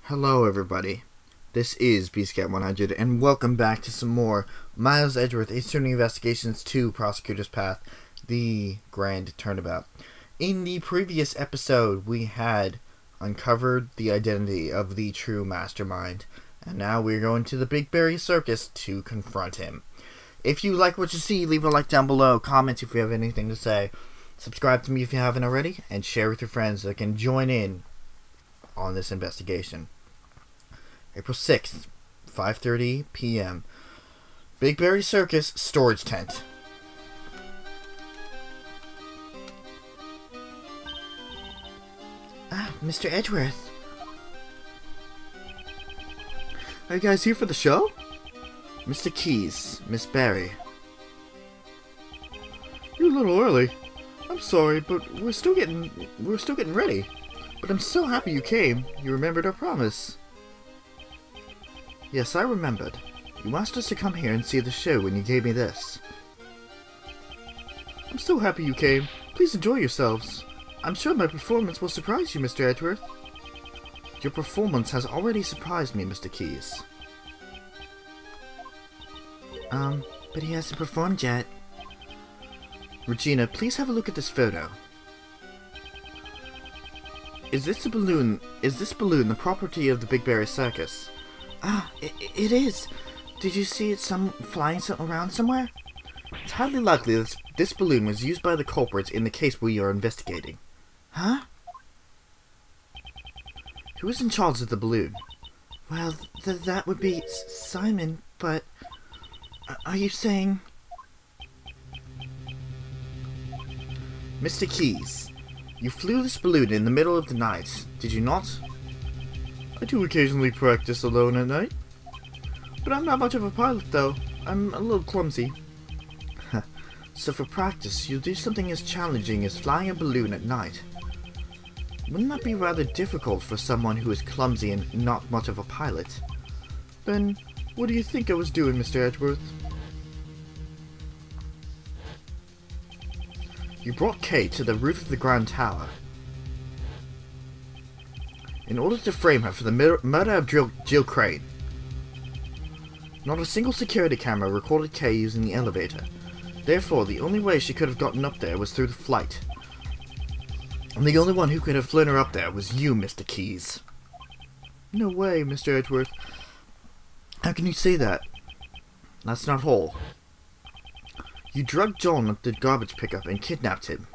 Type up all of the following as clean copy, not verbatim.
Hello everybody, this is pt.14 and welcome back to some more Miles Edgeworth AAI2 Investigations 2 Prosecutor's Path, the Grand Turnabout. In the previous episode we had uncovered the identity of the true Mastermind, and now we're going to the big Bear Circus to confront him. If you like what you see, leave a like down below, comment if you have anything to say, subscribe to me if you haven't already, and share with your friends that can join in on this investigation. April 6th, 5:30 p.m. Big Bear Circus storage tent. Ah, Mr. Edgeworth. Are you guys here for the show? Mr. Keys, Miss Barry. You're a little early. I'm sorry, but we're still getting ready. But I'm so happy you came. You remembered our promise. Yes, I remembered. You asked us to come here and see the show when you gave me this. I'm so happy you came. Please enjoy yourselves. I'm sure my performance will surprise you, Mr. Edgeworth. Your performance has already surprised me, Mr. Keys. But he hasn't performed yet. Regina, please have a look at this photo. Is this balloon the property of the Big Bear Circus? Ah, it is. Did you see it flying around somewhere? It's highly likely that this balloon was used by the culprits in the case we are investigating. Huh? Who is in charge of the balloon? Well, that would be Simon, but... are you saying... Mr. Keys, you flew this balloon in the middle of the night, did you not? I do occasionally practice alone at night. But I'm not much of a pilot, though. I'm a little clumsy. So for practice, you'll do something as challenging as flying a balloon at night. Wouldn't that be rather difficult for someone who is clumsy and not much of a pilot? Then, what do you think I was doing, Mr. Edgeworth? You brought Kay to the roof of the Grand Tower in order to frame her for the murder of Jill Crane. Not a single security camera recorded Kay using the elevator. Therefore, the only way she could have gotten up there was through the flight. And the only one who could have flown her up there was you, Mr. Keys. No way, Mr. Edgeworth. How can you say that? That's not all. You drugged John at the garbage pickup and kidnapped him.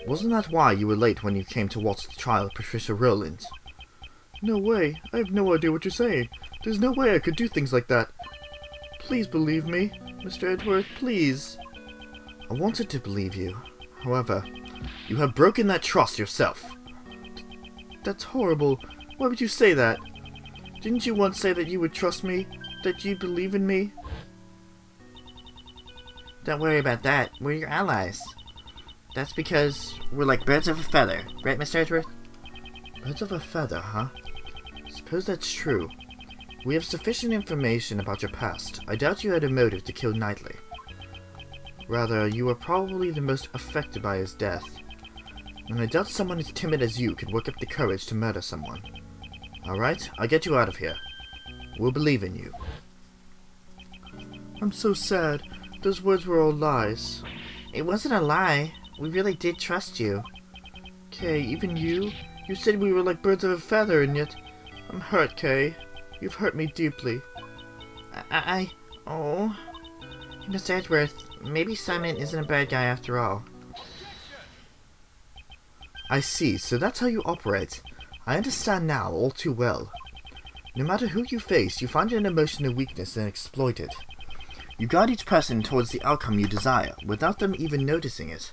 Wasn't that why you were late when you came to watch the trial of Patricia Rowland? No way. I have no idea what you're saying. There's no way I could do things like that. Please believe me, Mr. Edgeworth, please. I wanted to believe you. However, you have broken that trust yourself. That's horrible. Why would you say that? Didn't you once say that you would trust me? That you believe in me? Don't worry about that. We're your allies. That's because we're like birds of a feather, right, Mr. Edgeworth? Birds of a feather, huh? Suppose that's true. We have sufficient information about your past. I doubt you had a motive to kill Knightley. Rather, you were probably the most affected by his death. And I doubt someone as timid as you could work up the courage to murder someone. Alright, I'll get you out of here. We'll believe in you. I'm so sad. Those words were all lies. It wasn't a lie. We really did trust you. Kay, even you? You said we were like birds of a feather, and yet... I'm hurt, Kay. You've hurt me deeply. Oh... Mr. Edgeworth, maybe Simon isn't a bad guy after all. I see, so that's how you operate. I understand now all too well. No matter who you face, you find an emotional weakness and exploit it. You guide each person towards the outcome you desire, without them even noticing it.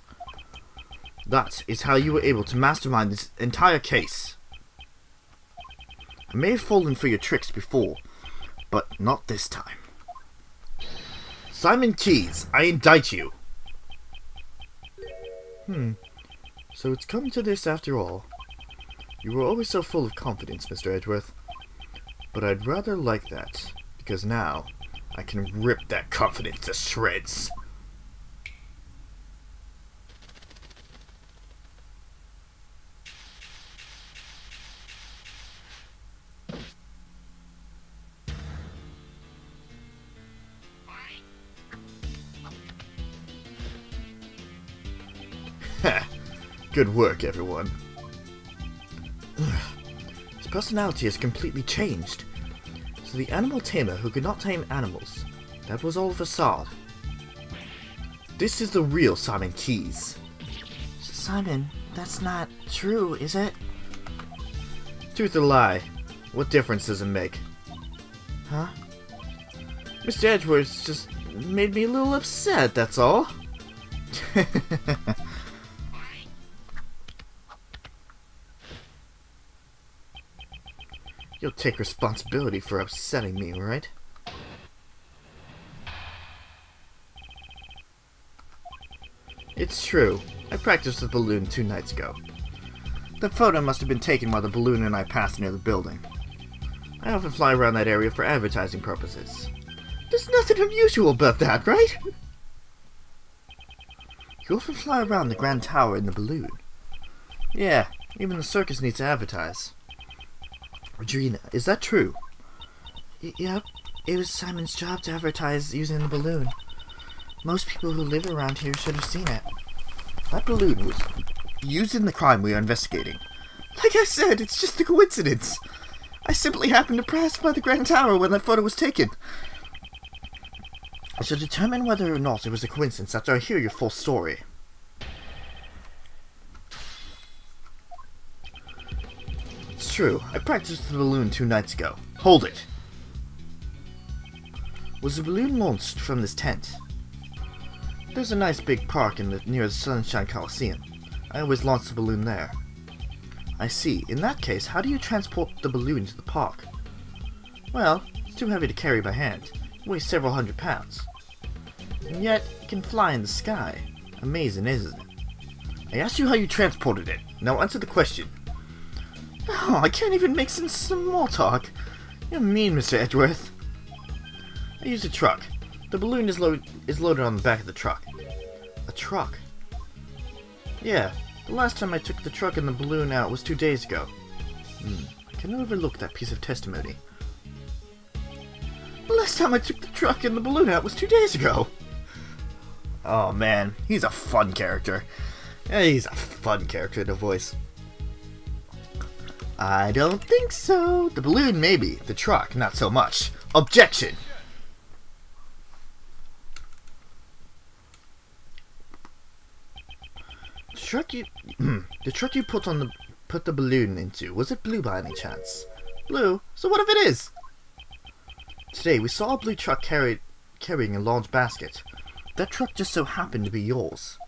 That is how you were able to mastermind this entire case. I may have fallen for your tricks before, but not this time. Simon Keys, I indict you! So it's come to this after all. You were always so full of confidence, Mr. Edgeworth. But I'd rather like that, because now I can rip that confidence to shreds. Good work, everyone. His personality has completely changed. So the animal tamer who could not tame animals, that was all a facade. This is the real Simon Keys. Simon, that's not true, is it? Truth or lie, what difference does it make? Huh? Mr. Edgeworth just made me a little upset, that's all. You'll take responsibility for upsetting me, right? It's true. I practiced with the balloon 2 nights ago. The photo must have been taken while the balloon and I passed near the building. I often fly around that area for advertising purposes. There's nothing unusual about that, right? You often fly around the Grand Tower in the balloon. Yeah, even the circus needs to advertise. Regina, is that true? Yep, it was Simon's job to advertise using the balloon. Most people who live around here should have seen it. That balloon was used in the crime we are investigating. Like I said, it's just a coincidence. I simply happened to pass by the Grand Tower when that photo was taken. I shall determine whether or not it was a coincidence after I hear your full story. It's true. I practiced with the balloon 2 nights ago. Hold it! Was the balloon launched from this tent? There's a nice big park near the Sunshine Coliseum. I always launch the balloon there. I see. In that case, how do you transport the balloon to the park? Well, it's too heavy to carry by hand. It weighs several hundred pounds. And yet, it can fly in the sky. Amazing, isn't it? I asked you how you transported it. Now answer the question. Oh, I can't even make some small talk. You're mean, Mr. Edgeworth. I used a truck. The balloon is loaded on the back of the truck. A truck? Yeah, the last time I took the truck and the balloon out was 2 days ago. I can overlook that piece of testimony. The last time I took the truck and the balloon out was 2 days ago. Oh man, he's a fun character. Yeah, he's a fun character to voice. I don't think so. The balloon maybe, the truck not so much. Objection! The truck you put the balloon into, was it blue by any chance? Blue? So what if it is? Today we saw a blue truck carrying a large basket. That truck just so happened to be yours.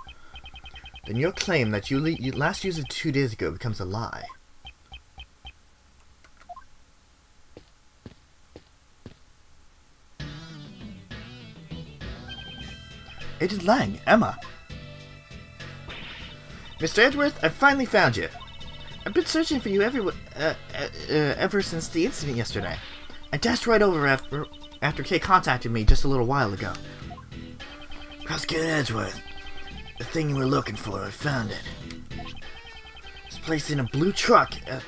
Then your claim that you last used it 2 days ago becomes a lie. Agent Lange, Emma. Mr. Edgeworth, I've finally found you. I've been searching for you ever since the incident yesterday. I dashed right over after Kay contacted me just a little while ago. Prosecutor Edgeworth, the thing you were looking for, I found it. It's placed in a blue truck at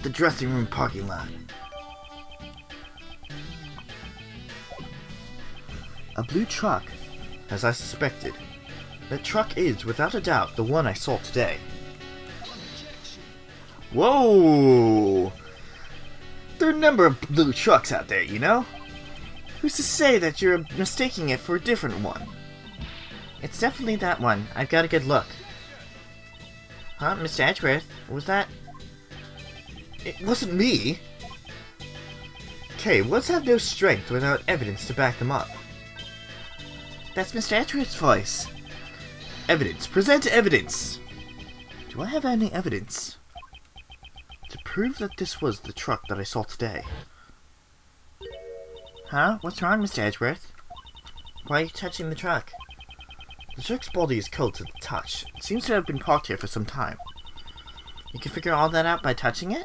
the dressing room parking lot. A blue truck, as I suspected. That truck is, without a doubt, the one I saw today. Whoa! There are a number of blue trucks out there, you know? Who's to say that you're mistaking it for a different one? It's definitely that one. I've got a good look. Huh, Mr. Edgeworth? Was that... It wasn't me! Okay, words have no strength without evidence to back them up. That's Mr. Edgeworth's voice. Evidence. Present evidence! Do I have any evidence to prove that this was the truck that I saw today? Huh? What's wrong, Mr. Edgeworth? Why are you touching the truck? The truck's body is cold to the touch. It seems to have been parked here for some time. You can figure all that out by touching it?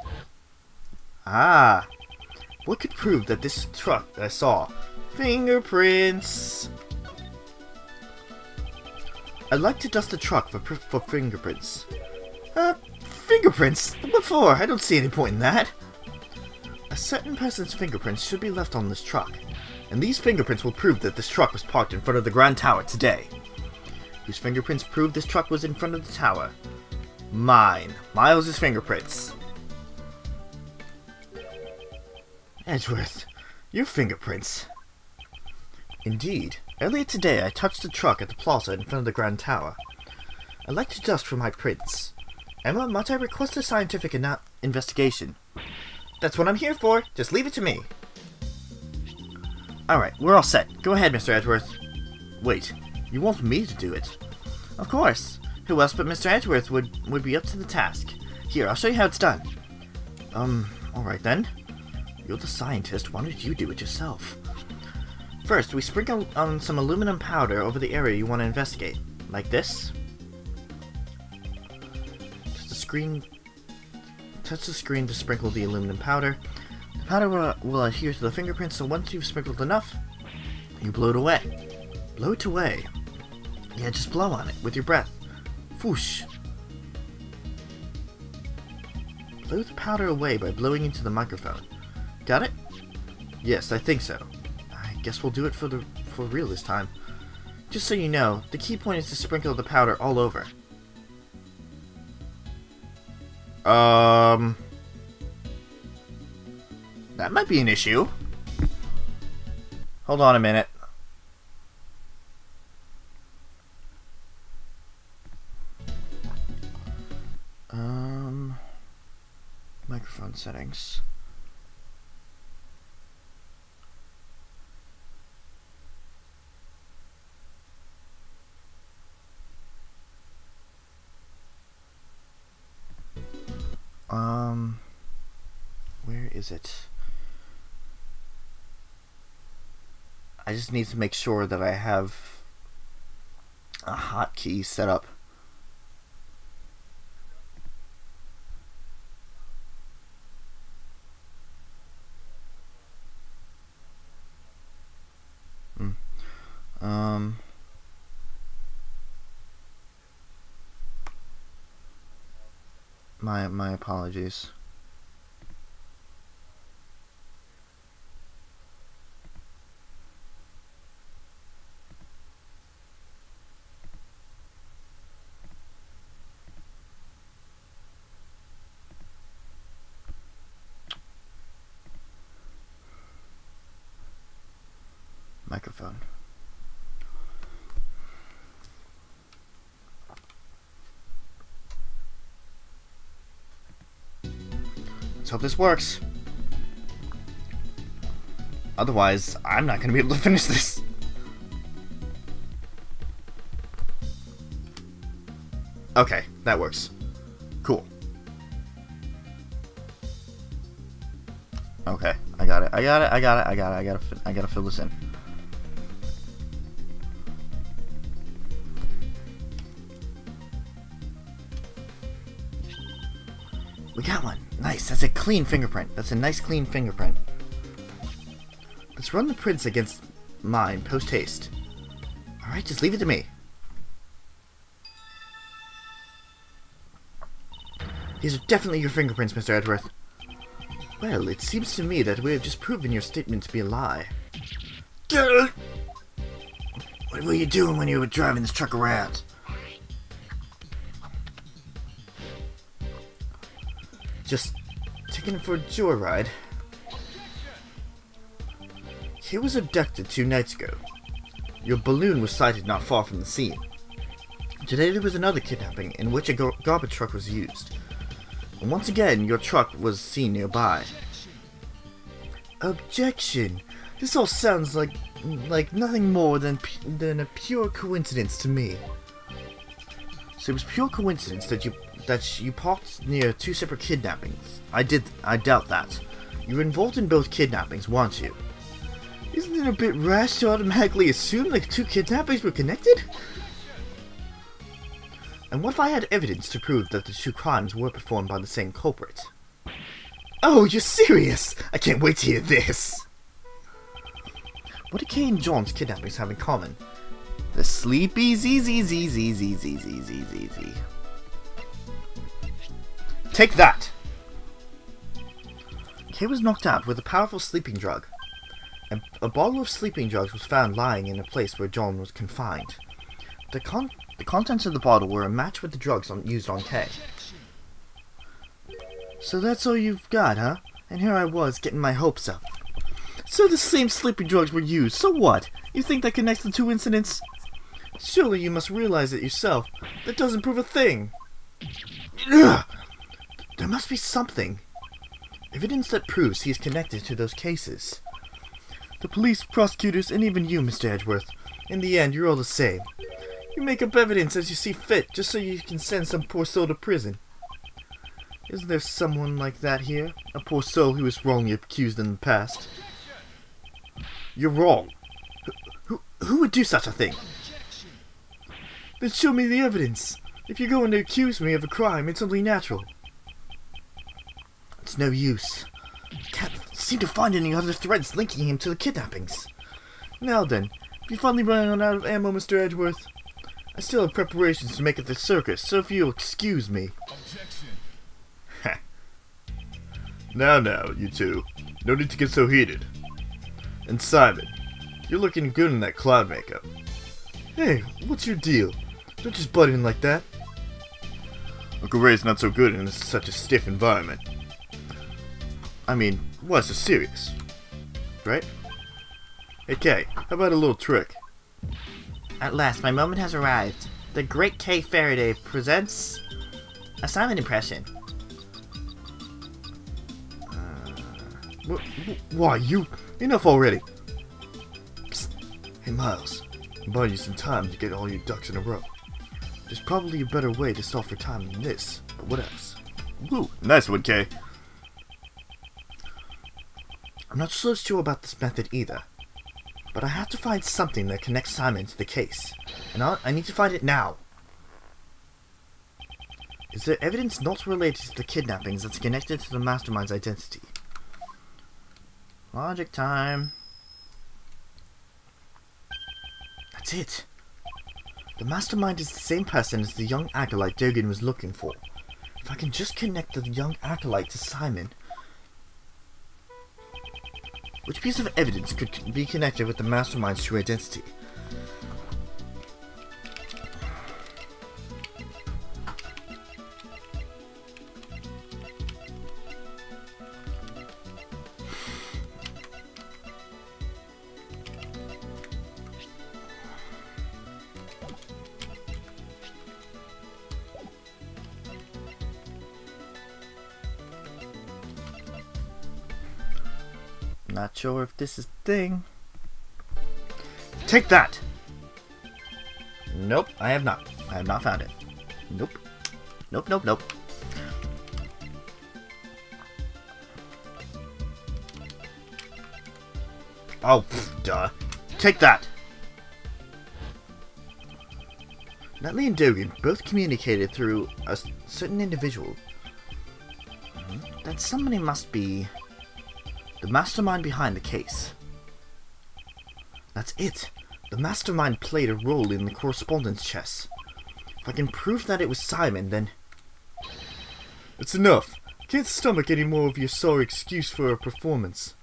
Ah! What could prove that this truck that I saw? Fingerprints! I'd like to dust the truck for fingerprints. Fingerprints? What for? I don't see any point in that. A certain person's fingerprints should be left on this truck, and these fingerprints will prove that this truck was parked in front of the Grand Tower today. Whose fingerprints prove this truck was in front of the tower? Mine. Miles' fingerprints. Edgeworth, your fingerprints. Indeed. Earlier today I touched a truck at the plaza in front of the Grand Tower. I'd like to dust for my prints. Emma, might I request a scientific investigation? That's what I'm here for. Just leave it to me. Alright, we're all set. Go ahead, Mr. Edgeworth. Wait, you want me to do it? Of course. Who else but Mr. Edgeworth would be up to the task? Here, I'll show you how it's done. Alright then. You're the scientist. Why don't you do it yourself? First, we sprinkle some aluminum powder over the area you want to investigate. Like this. Touch the screen to sprinkle the aluminum powder. The powder will adhere to the fingerprints, so once you've sprinkled enough, you blow it away. Blow it away. Yeah, just blow on it with your breath. Whoosh. Blow the powder away by blowing into the microphone. Got it? Yes, I think so. I guess we'll do it for real this time. Just so you know, the key point is to sprinkle the powder all over. That might be an issue. Hold on a minute. Microphone settings. Where is it? I just need to make sure that I have a hotkey set up. My apologies. Microphone. Let's hope this works. Otherwise, I'm not going to be able to finish this. Okay, that works. Cool. Okay, I got it. I gotta fill this in. We got one. Nice. That's a clean fingerprint. That's a nice clean fingerprint. Let's run the prints against mine post haste. Alright, just leave it to me. These are definitely your fingerprints, Mr. Edgeworth. Well, it seems to me that we have just proven your statement to be a lie. What were you doing when you were driving this truck around? Just taking it for a joyride. He was abducted 2 nights ago. Your balloon was sighted not far from the scene. Today there was another kidnapping in which a garbage truck was used. And once again, your truck was seen nearby. Objection! This all sounds like nothing more than a pure coincidence to me. So it was pure coincidence that you parked near 2 separate kidnappings. I doubt that. You were involved in both kidnappings, weren't you? Isn't it a bit rash to automatically assume that 2 kidnappings were connected? And what if I had evidence to prove that the 2 crimes were performed by the same culprit? Oh, you're serious? I can't wait to hear this! What do Kay and John's kidnappings have in common? The sleepy z. Take that! Kay was knocked out with a powerful sleeping drug. A bottle of sleeping drugs was found lying in a place where John was confined. The The contents of the bottle were a match with the drugs used on Kay. So that's all you've got, huh? And here I was, getting my hopes up. So the same sleeping drugs were used, so what? You think that connects the two incidents? Surely you must realize it yourself. That doesn't prove a thing. Ugh! There must be something. Evidence that proves he is connected to those cases. The police, prosecutors, and even you, Mr. Edgeworth. In the end, you're all the same. You make up evidence as you see fit, just so you can send some poor soul to prison. Isn't there someone like that here? A poor soul who was wrongly accused in the past? You're wrong. Who would do such a thing? Then show me the evidence. If you're going to accuse me of a crime, it's only natural. It's no use. Can't seem to find any other threads linking him to the kidnappings. Now then, if you finally run out of ammo, Mr. Edgeworth, I still have preparations to make at the circus, so if you'll excuse me. Objection. Now, you two. No need to get so heated. And Simon, you're looking good in that clown makeup. Hey, what's your deal? Don't just butt in like that. Uncle Ray's not so good in such a stiff environment. I mean, why so serious? Right? Hey Kay, how about a little trick? At last, my moment has arrived. The Great K. Faraday presents a Simon impression. Why, you... Enough already. Psst. Hey Miles, I'm buying you some time to get all your ducks in a row. There's probably a better way to solve for time than this, but what else? Woo, nice one, Kay. I'm not so sure about this method either, but I have to find something that connects Simon to the case, and I need to find it now. Is there evidence not related to the kidnappings that's connected to the Mastermind's identity? Logic time. That's it. The Mastermind is the same person as the young acolyte Dogen was looking for. If I can just connect the young acolyte to Simon... Which piece of evidence could be connected with the Mastermind's true identity? Not sure if this is the thing. Take that! Nope, I have not. I have not found it. Nope. Nope, nope, nope. Oh, duh. Take that! Nutley and Dogen both communicated through a certain individual. That somebody must be... the mastermind behind the case. That's it. The mastermind played a role in the correspondence chess. If I can prove that it was Simon, then... It's enough. I can't stomach any more of your sorry excuse for a performance.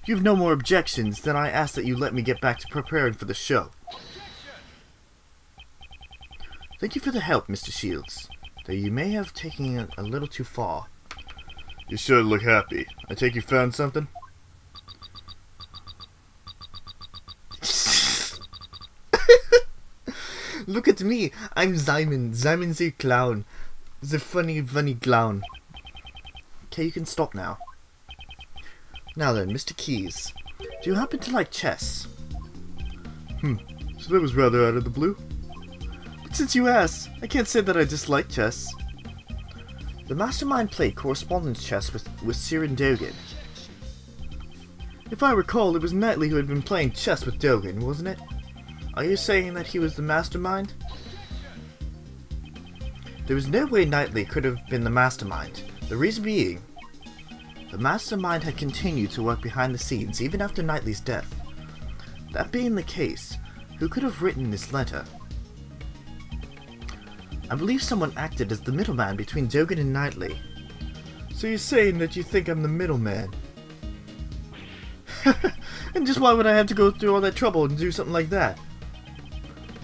If you have no more objections, then I ask that you let me get back to preparing for the show. Thank you for the help, Mr. Shields, though you may have taken it a little too far. You sure look happy. I take you found something? Look at me. I'm Simon. Simon the clown. The funny clown. Okay, you can stop now. Now then, Mr. Keys. Do you happen to like chess? So that was rather out of the blue. But since you asked, I can't say that I dislike chess. The Mastermind played correspondence chess with Siren Dogen. If I recall, it was Knightley who had been playing chess with Dogen, wasn't it? Are you saying that he was the Mastermind? There was no way Knightley could have been the Mastermind. The reason being, the Mastermind had continued to work behind the scenes even after Knightley's death. That being the case, who could have written this letter? I believe someone acted as the middleman between Dogen and Knightley. So you're saying that you think I'm the middleman? And just why would I have to go through all that trouble and do something like that?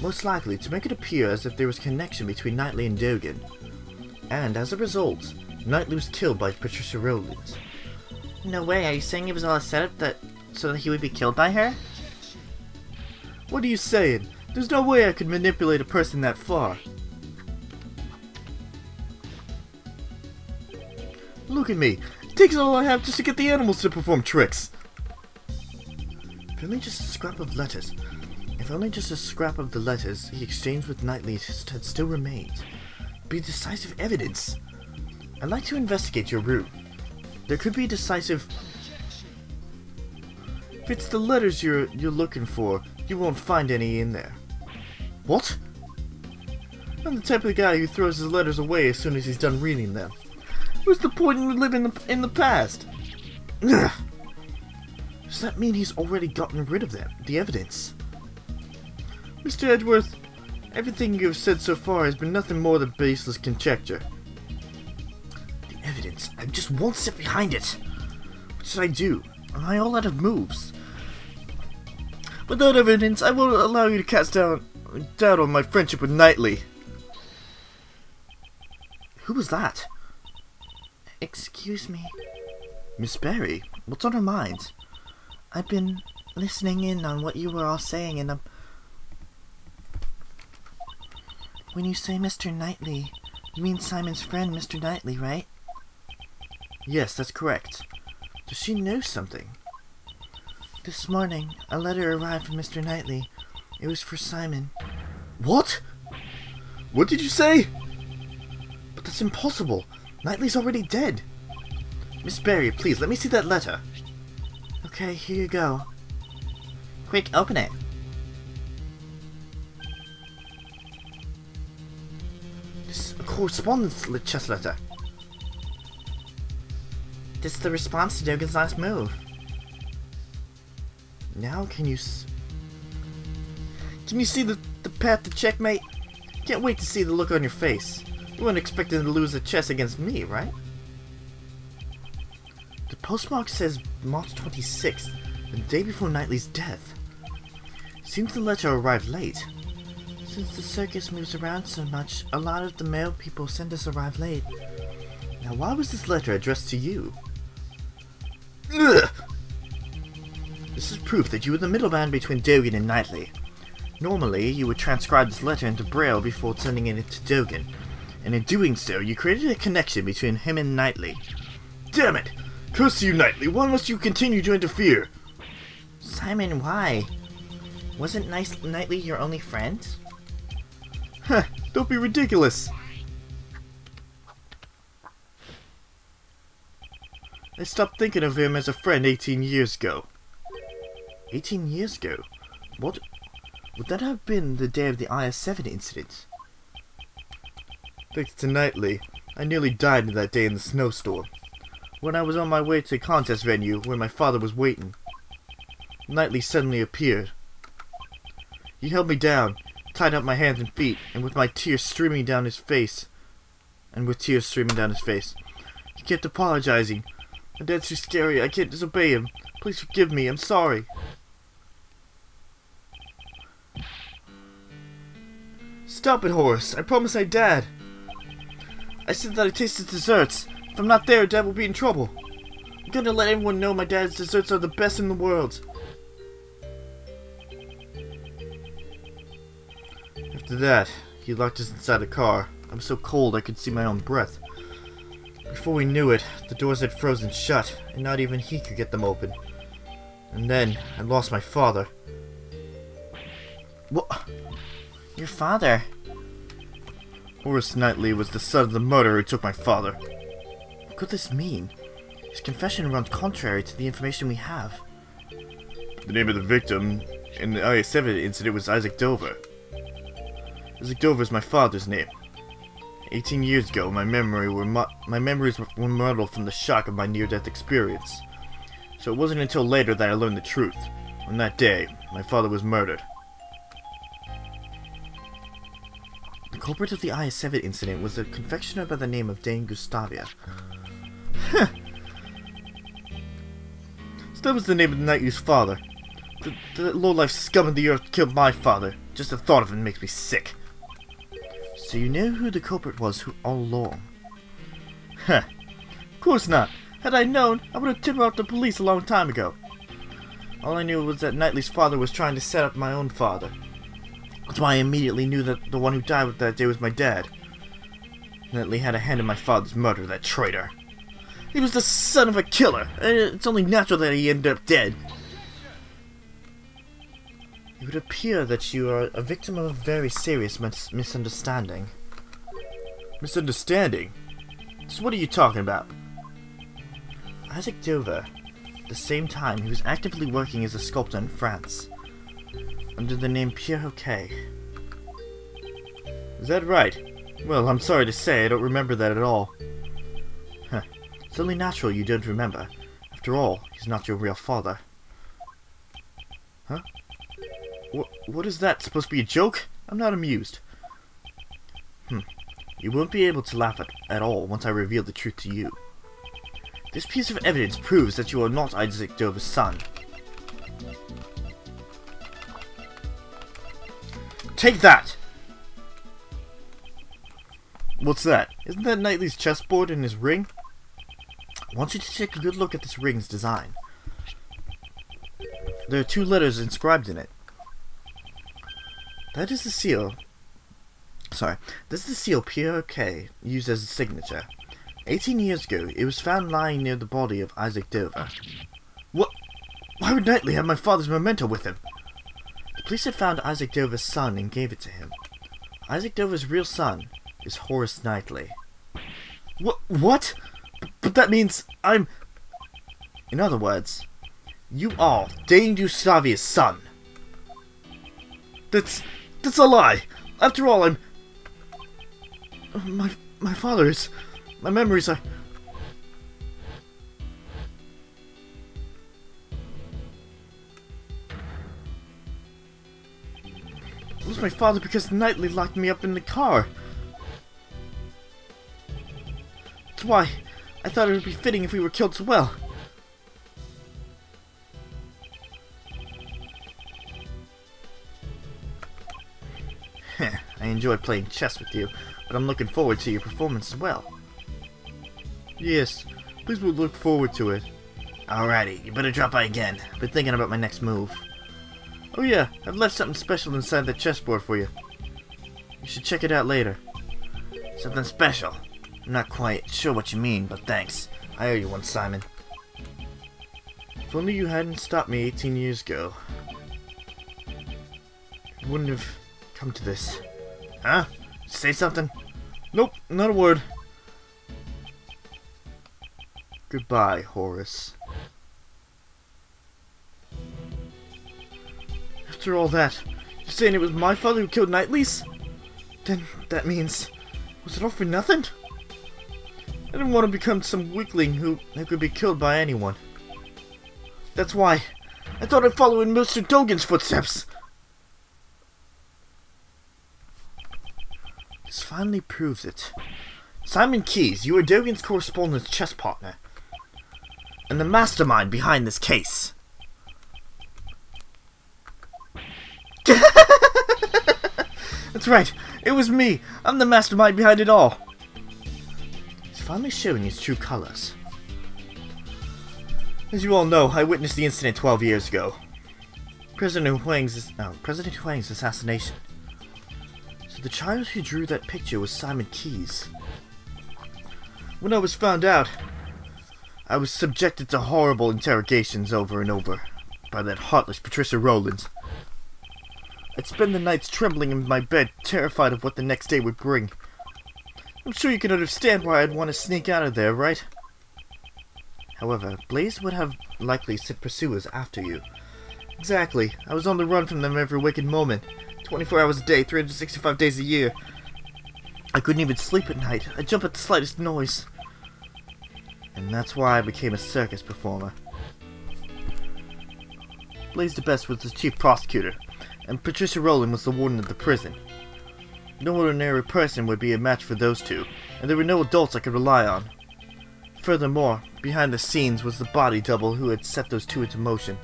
most likely to make it appear as if there was a connection between Knightley and Dogen. And as a result, Knightley was killed by Patricia Rowland. No way, are you saying it was all a setup so that he would be killed by her? What are you saying? There's no way I could manipulate a person that far. Look at me. It takes all I have just to get the animals to perform tricks. If only just a scrap of letters. If only just a scrap of the letters he exchanged with Knightley had still remained. Be decisive evidence. I'd like to investigate your room. There could be decisive... If it's the letters you're looking for, you won't find any in there. What? I'm the type of guy who throws his letters away as soon as he's done reading them. What's the point in living in the past? Ugh. Does that mean he's already gotten rid of them, the evidence? Mr. Edgeworth, everything you have said so far has been nothing more than baseless conjecture. The evidence, I'm just one step behind it. What should I do? Am I all out of moves? Without evidence, I won't allow you to cast doubt on my friendship with Knightley. Who was that? Excuse me. Miss Barry, what's on her mind? I've been listening in on what you were all saying, and when you say Mr. Knightley, you mean Simon's friend, Mr. Knightley, right? Yes, that's correct. Does she know something? This morning, a letter arrived from Mr. Knightley. It was for Simon. What? What did you say? But that's impossible. Knightley's already dead. Miss Barry, please, let me see that letter. Okay, here you go. Quick, open it. This is a correspondence chess letter. This is the response to Dogen's last move. Now can you see the path to checkmate? Can't wait to see the look on your face. You weren't expecting to lose the chess against me, right? The postmark says March 26th, the day before Knightley's death. Seems the letter arrived late. Since the circus moves around so much, a lot of the mail people send us arrive late. Now why was this letter addressed to you? Ugh! This is proof that you were the middleman between Dogen and Knightley. Normally, you would transcribe this letter into Braille before sending it to Dogen, and in doing so, you created a connection between him and Knightley. Damn it! Curse you, Knightley! Why must you continue to interfere? Simon, why? Wasn't Knightley your only friend? Huh, don't be ridiculous! I stopped thinking of him as a friend 18 years ago. 18 years ago? What? Would that have been the day of the IS-7 incident? Thanks to Knightley, I nearly died that day in the snowstorm. When I was on my way to a contest venue where my father was waiting, Knightley suddenly appeared. He held me down, tied up my hands and feet, and with tears streaming down his face, he kept apologizing. My dad's too scary, I can't disobey him. Please forgive me, I'm sorry. Stop it, Horace. I promised my dad. I said that I tasted desserts. If I'm not there, Dad will be in trouble. I'm gonna let everyone know my dad's desserts are the best in the world. After that, he locked us inside the car. I was so cold I could see my own breath. Before we knew it, the doors had frozen shut, and not even he could get them open. And then, I lost my father. What? Your father? Horace Knightley was the son of the murderer who took my father. What could this mean? His confession runs contrary to the information we have. The name of the victim in the IS-7 incident was Isaac Dover. Isaac Dover is my father's name. 18 years ago, my memories were muddled from the shock of my near-death experience. So it wasn't until later that I learned the truth. On that day, my father was murdered. The culprit of the IS-7 incident was a confectioner by the name of Dane Gustavia. So that was the name of Knightley's father. The low-life scum of the earth killed my father. Just the thought of it makes me sick. So you know who the culprit was all along? Heh. Of course not. Had I known, I would have tipped out the police a long time ago. All I knew was that Knightley's father was trying to set up my own father. That's why I immediately knew that the one who died that day was my dad. Knightley had a hand in my father's murder, that traitor. He was the son of a killer, and it's only natural that he ended up dead. It would appear that you are a victim of a very serious misunderstanding. Misunderstanding? So what are you talking about? Isaac Dover, at the same time, he was actively working as a sculptor in France, under the name Pierre Hoquet. Is that right? Well, I'm sorry to say, I don't remember that at all. Huh. It's only natural you don't remember. After all, he's not your real father. Huh? What is that? Supposed to be a joke? I'm not amused. You won't be able to laugh at all once I reveal the truth to you. This piece of evidence proves that you are not Isaac Dover's son. Take that! What's that? Isn't that Knightley's chessboard and his ring? I want you to take a good look at this ring's design. There are 2 letters inscribed in it. That is the seal. This is the seal Pierre Hoquet used as a signature. 18 years ago, it was found lying near the body of Isaac Dover. What? Why would Knightley have my father's memento with him? The police had found Isaac Dover's son and gave it to him. Isaac Dover's real son is Horace Knightley. What? But that means I'm... In other words, you are Dane Dusavia's son. That's a lie. After all, I'm... My father is... My memories are... It was my father because Knightley locked me up in the car. That's why I thought it would be fitting if we were killed as well. I enjoy playing chess with you, but I'm looking forward to your performance as well. Yes, please we'll look forward to it. Alrighty, you better drop by again. I've been thinking about my next move. Oh yeah, I've left something special inside that chessboard for you. You should check it out later. Something special? I'm not quite sure what you mean, but thanks. I owe you one, Simon. If only you hadn't stopped me 18 years ago, it wouldn't have come to this. Huh? Say something? Nope, not a word. Goodbye, Horace. After all that, you're saying it was my father who killed Knightley's? Then that means... Was it all for nothing? I didn't want to become some weakling who could be killed by anyone. That's why I thought I'd follow in Mr. Dogan's footsteps. This finally proves it. Simon Keyes, you are Dogan's correspondence chess partner, and the mastermind behind this case. That's right, it was me. I'm the mastermind behind it all. He's finally showing his true colors. As you all know, I witnessed the incident 12 years ago. President Huang's assassination. So the child who drew that picture was Simon Keyes. When I was found out, I was subjected to horrible interrogations over and over by that heartless Patricia Rowland. I'd spend the nights trembling in my bed, terrified of what the next day would bring. I'm sure you can understand why I'd want to sneak out of there, right? However, Blaze would have likely sent pursuers after you. Exactly. I was on the run from them every waking moment. 24 hours a day, 365 days a year. I couldn't even sleep at night. I'd jump at the slightest noise. And that's why I became a circus performer. Blaze the Best was the chief prosecutor, and Patricia Rowland was the warden of the prison. No ordinary person would be a match for those two, and there were no adults I could rely on. Furthermore, behind the scenes was the body double who had set those two into motion.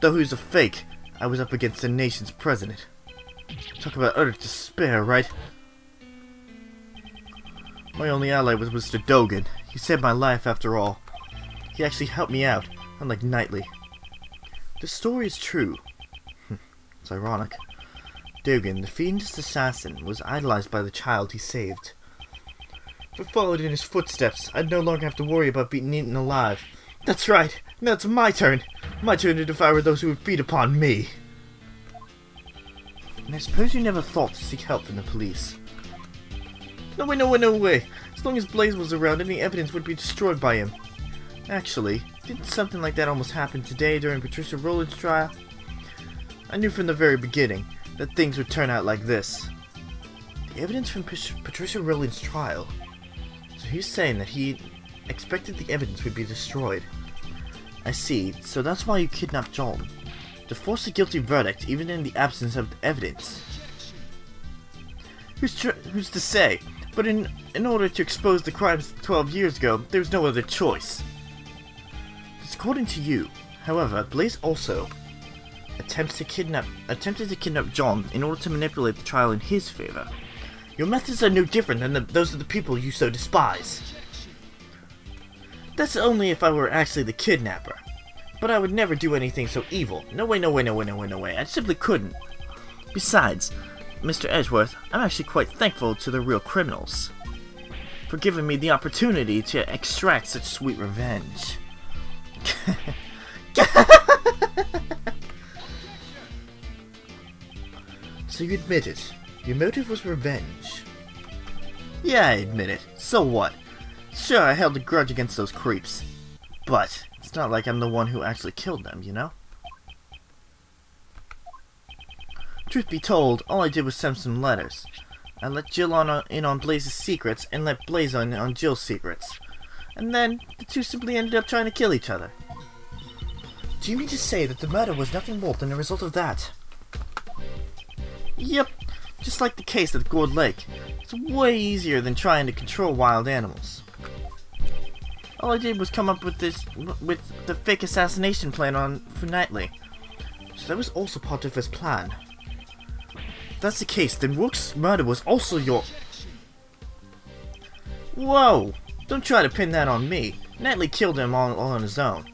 though he was a fake, I was up against the nation's president. Talk about utter despair, right? My only ally was Mr. Dogan. He saved my life after all. He actually helped me out, unlike Knightley. The story is true. It's ironic. Dogan, the fiendish assassin, was idolized by the child he saved. If I followed in his footsteps, I'd no longer have to worry about being eaten alive. That's right! Now it's my turn! My turn to devour those who would feed upon me! And I suppose you never thought to seek help from the police. No way, no way, no way! As long as Blaze was around, any evidence would be destroyed by him. Actually, didn't something like that almost happen today during Patricia Rowland's trial? I knew from the very beginning that things would turn out like this. The evidence from Patricia Rowland's trial? So he's saying that he expected the evidence would be destroyed. I see, so that's why you kidnapped John. To force a guilty verdict even in the absence of evidence. Who's to say? But in order to expose the crimes 12 years ago, there was no other choice. It's according to you. However, Blaze also attempted to kidnap John in order to manipulate the trial in his favor. Your methods are no different than those of the people you so despise. That's only if I were actually the kidnapper. But I would never do anything so evil. No way, no way, no way, no way, no way. I simply couldn't. Besides, Mr. Edgeworth, I'm actually quite thankful to the real criminals for giving me the opportunity to extract such sweet revenge. So you admit it. Your motive was revenge. Yeah, I admit it. So what? Sure, I held a grudge against those creeps. But it's not like I'm the one who actually killed them, you know? Truth be told, all I did was send some letters. I let Jill in on Blaze's secrets and let Blaze in on Jill's secrets. And then, the two simply ended up trying to kill each other. Do you mean to say that the murder was nothing more than a result of that? Yep, just like the case at Gourd Lake. It's way easier than trying to control wild animals. All I did was come up with the fake assassination plan for Knightley. So that was also part of his plan. If that's the case, then Rook's murder was also your... Whoa! Don't try to pin that on me. Knightley killed him all on his own.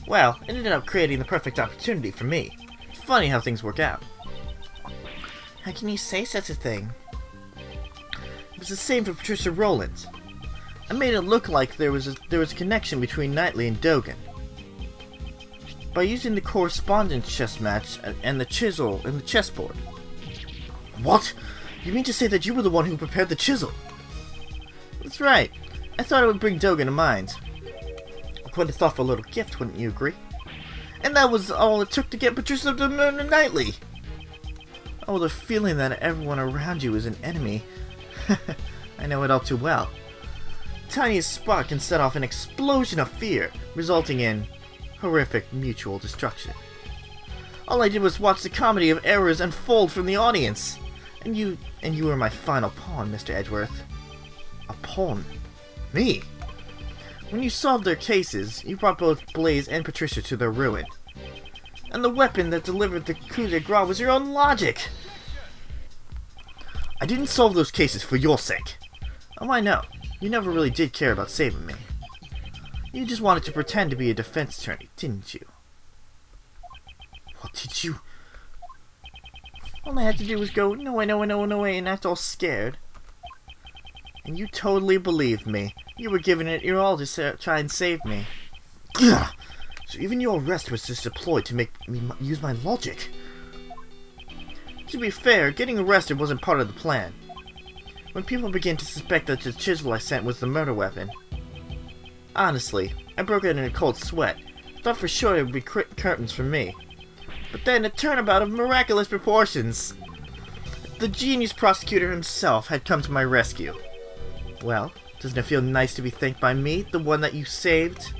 Well, it ended up creating the perfect opportunity for me. It's funny how things work out. How can you say such a thing? It was the same for Patricia Rowland. I made it look like there was a connection between Knightley and Dogan. By using the correspondence chess match and the chisel and the chessboard. What? You mean to say that you were the one who prepared the chisel? That's right. I thought it would bring Dogan to mind. Quite a thoughtful little gift, wouldn't you agree? And that was all it took to get Patricia to murder Knightley. Oh, the feeling that everyone around you is an enemy. I know it all too well. The tiniest spark can set off an explosion of fear, resulting in horrific mutual destruction. All I did was watch the comedy of errors unfold from the audience. And you were my final pawn, Mr. Edgeworth. A pawn? Me? When you solved their cases, you brought both Blaze and Patricia to their ruin. And the weapon that delivered the coup de grace was your own logic! I didn't solve those cases for your sake. Oh, I know. You never really did care about saving me. You just wanted to pretend to be a defense attorney, didn't you? What did you... All I had to do was go, no way, no way, no way, no way, and act all scared. And you totally believed me. You were giving it your all to try and save me. Ugh. So even your arrest was just deployed to make me use my logic. To be fair, getting arrested wasn't part of the plan. When people began to suspect that the chisel I sent was the murder weapon. Honestly, I broke out in a cold sweat. Thought for sure it would be curtains for me. But then a turnabout of miraculous proportions. The genius prosecutor himself had come to my rescue. Well, doesn't it feel nice to be thanked by me, the one that you saved?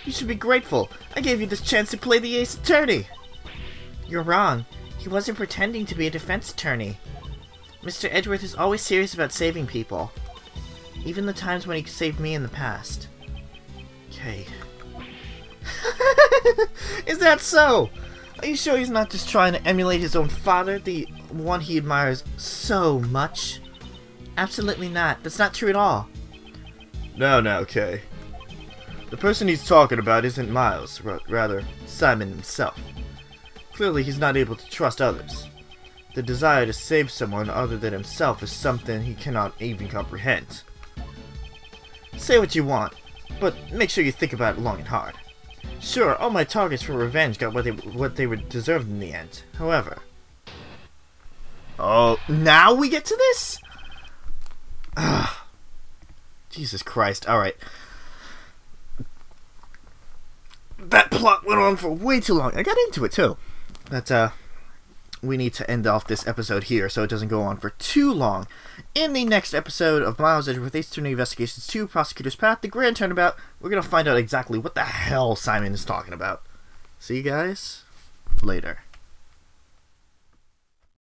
You should be grateful. I gave you this chance to play the ace attorney. You're wrong. He wasn't pretending to be a defense attorney. Mr. Edgeworth is always serious about saving people. Even the times when he saved me in the past. Okay. Is that so? Are you sure he's not just trying to emulate his own father, the one he admires so much? Absolutely not. That's not true at all. No, Kay. The person he's talking about isn't Miles, rather Simon himself. Clearly he's not able to trust others. The desire to save someone other than himself is something he cannot even comprehend. Say what you want, but make sure you think about it long and hard. Sure, all my targets for revenge got what they were deserved in the end. However... Oh, now we get to this? Jesus Christ, alright. That plot went on for way too long. I got into it too. But, we need to end off this episode here so it doesn't go on for too long. In the next episode of Miles Edgeworth AAI2 Investigations 2, Prosecutor's Path, the Grand Turnabout, we're going to find out exactly what the hell Simon is talking about. See you guys later.